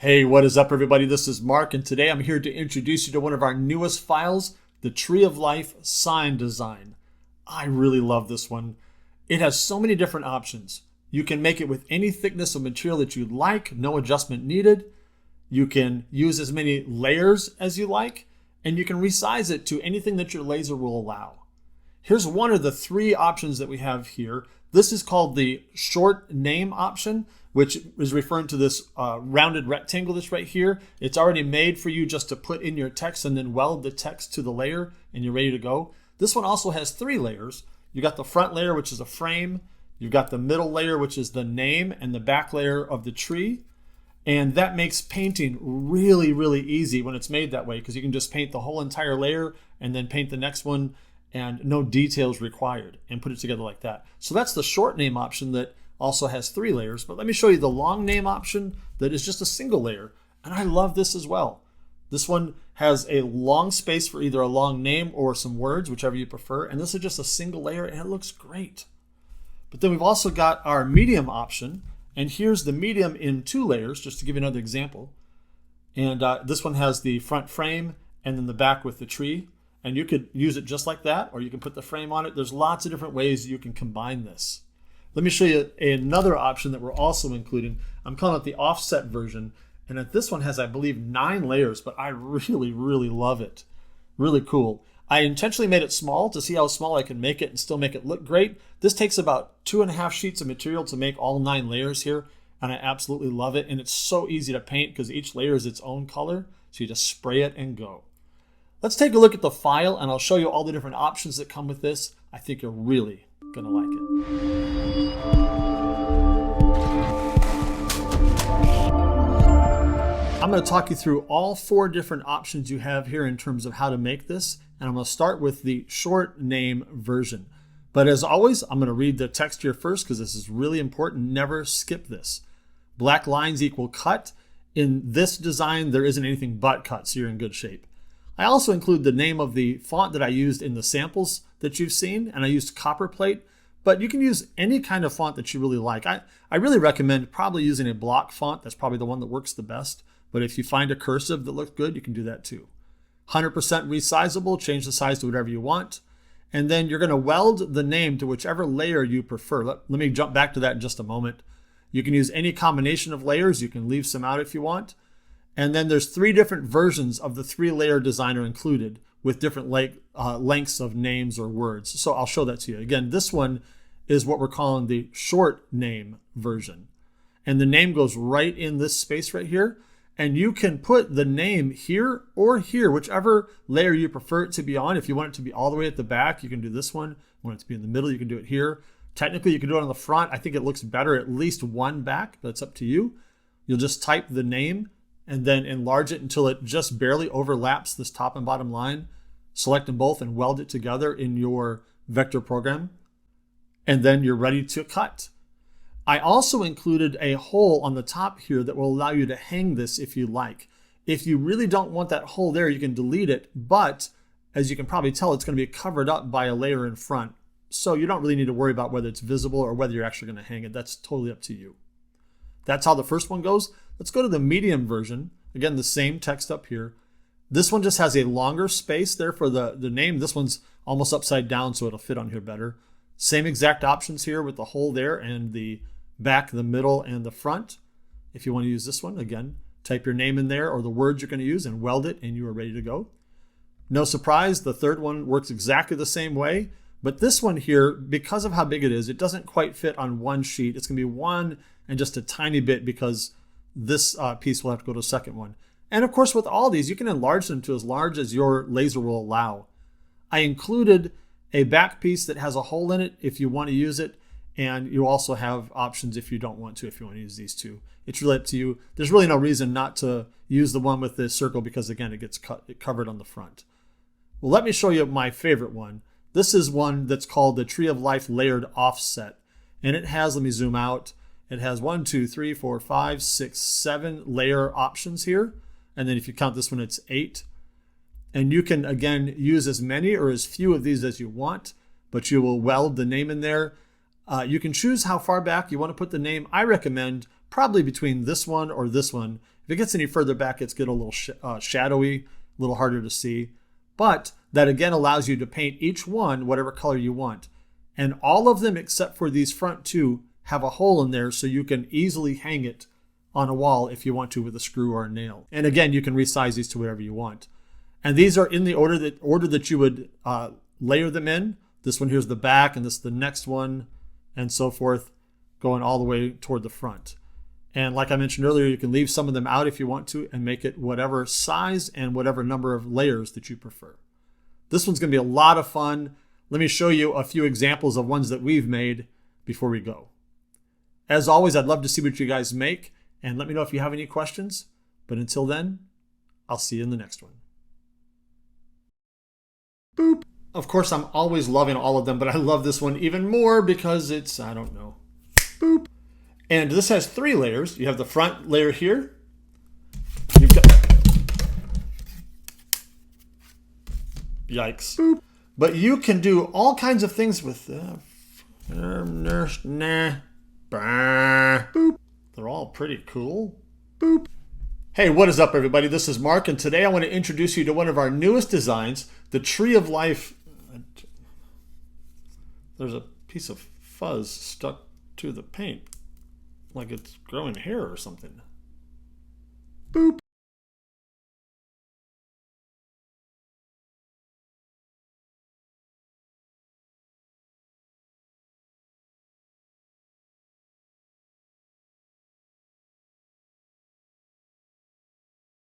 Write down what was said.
Hey, what is up everybody? This is Mark, and today I'm here to introduce you to one of our newest files, the Tree of Life sign design. I really love this one. It has so many different options. You can make it with any thickness of material that you like, no adjustment needed. You can use as many layers as you like, and you can resize it to anything that your laser will allow. Here's one of the three options that we have here. This is called the short name option, which is referring to this rounded rectangle that's right here. It's already made for you just to put in your text and then weld the text to the layer and you're ready to go. This one also has three layers. You got the front layer, which is a frame. You've got the middle layer, which is the name, and the back layer of the tree. And that makes painting really, really easy when it's made that way, because you can just paint the whole entire layer and then paint the next one and no details required and put it together like that. So that's the short name option that also has three layers. But let me show you the long name option that is just a single layer. And I love this as well. This one has a long space for either a long name or some words, whichever you prefer. And this is just a single layer and it looks great. But then we've also got our medium option. And here's the medium in two layers, just to give you another example. And this one has the front frame and then the back with the tree. And you could use it just like that, or you can put the frame on it. There's lots of different ways you can combine this. Let me show you another option that we're also including. I'm calling it the offset version. And this one has, I believe, 9 layers, but I really, really love it. Really cool. I intentionally made it small to see how small I can make it and still make it look great. This takes about 2.5 sheets of material to make all 9 layers here, and I absolutely love it. And it's so easy to paint because each layer is its own color. So you just spray it and go. Let's take a look at the file and I'll show you all the different options that come with this. I think you're really gonna like it. I'm gonna talk you through all 4 different options you have here in terms of how to make this. And I'm gonna start with the short name version. But as always, I'm gonna read the text here first because this is really important. Never skip this. Black lines equal cut. In this design, there isn't anything but cut, so you're in good shape. I also include the name of the font that I used in the samples that you've seen, and I used copperplate, but you can use any kind of font that you really like. I really recommend probably using a block font. That's probably the one that works the best, but if you find a cursive that looks good, you can do that too. 100% resizable, change the size to whatever you want, and then you're gonna weld the name to whichever layer you prefer. Let me jump back to that in just a moment. You can use any combination of layers. You can leave some out if you want. And then there's 3 different versions of the 3-layer designer included with different lengths of names or words. So I'll show that to you. Again, this one is what we're calling the short name version. And the name goes right in this space right here. And you can put the name here or here, whichever layer you prefer it to be on. If you want it to be all the way at the back, you can do this one. If you want it to be in the middle, you can do it here. Technically, you can do it on the front. I think it looks better at least one back, but it's up to you. You'll just type the name and then enlarge it until it just barely overlaps this top and bottom line. Select them both and weld it together in your vector program. And then you're ready to cut. I also included a hole on the top here that will allow you to hang this if you like. If you really don't want that hole there, you can delete it, but as you can probably tell, it's going to be covered up by a layer in front. So you don't really need to worry about whether it's visible or whether you're actually going to hang it. That's totally up to you. That's how the first one goes. Let's go to the medium version. Again, the same text up here. This one just has a longer space there for the name. This one's almost upside down, so it'll fit on here better. Same exact options here with the hole there and the back, the middle, and the front. If you want to use this one, again, type your name in there or the words you're going to use and weld it, and you are ready to go. No surprise, the third one works exactly the same way. But this one here, because of how big it is, it doesn't quite fit on one sheet. It's going to be one and just a tiny bit because this piece will have to go to the second one. And of course, with all these, you can enlarge them to as large as your laser will allow. I included a back piece that has a hole in it if you want to use it. And you also have options if you don't want to, if you want to use these two. It's really up to you. There's really no reason not to use the one with this circle because, again, it gets covered on the front. Well, let me show you my favorite one. This is one that's called the Tree of Life Layered Offset. And it has, let me zoom out, it has 1, 2, 3, 4, 5, 6, 7 layer options here. And then if you count this one, it's 8. And you can, again, use as many or as few of these as you want, but you will weld the name in there. You can choose how far back you want to put the name. I recommend probably between this one or this one. If it gets any further back, it's getting a little shadowy, a little harder to see. But that again allows you to paint each one whatever color you want. And all of them except for these front two have a hole in there so you can easily hang it on a wall if you want to with a screw or a nail. And again, you can resize these to whatever you want. And these are in the order that you would layer them in. This one here's the back, and this is the next one, and so forth, going all the way toward the front. And like I mentioned earlier, you can leave some of them out if you want to and make it whatever size and whatever number of layers that you prefer. This one's going to be a lot of fun. Let me show you a few examples of ones that we've made before we go. As always, I'd love to see what you guys make, and let me know if you have any questions. But until then, I'll see you in the next one. Boop. Of course, I'm always loving all of them, but I love this one even more because it's, I don't know. Boop. And this has 3 layers. You have the front layer here. You've got... Yikes. Boop. But you can do all kinds of things with... Boop. They're all pretty cool. Boop. Hey, what is up, everybody? This is Mark, and today I want to introduce you to one of our newest designs, the Tree of Life. There's a piece of fuzz stuck to the paint, like it's growing hair or something. Boop.